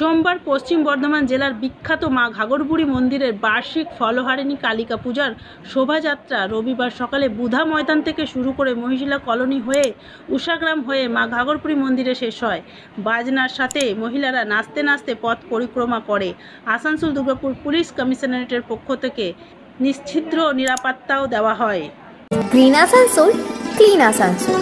সোমবার পশ্চিম বর্ধমান জেলার বিখ্যাত মা ঘাগরবুড়ি মন্দিরের বার্ষিক ফলহারিণী কালিকা পূজার শোভাযাত্রা রবিবার সকালে বুধা ময়দান থেকে শুরু করে মহিশিলা কলোনি হয়ে উষাগ্রাম হয়ে মা ঘাগরবুড়ি মন্দিরে শেষ হয়। বাজনার সাথে মহিলারা নাচতে নাচতে পথ পরিক্রমা করে। আসানসোল দুর্গাপুর পুলিশ কমিশনারেটের পক্ষ থেকে নিশ্ছিদ্র নিরাপত্তাও দেওয়া হয়। Green Asansol, clean Asansol.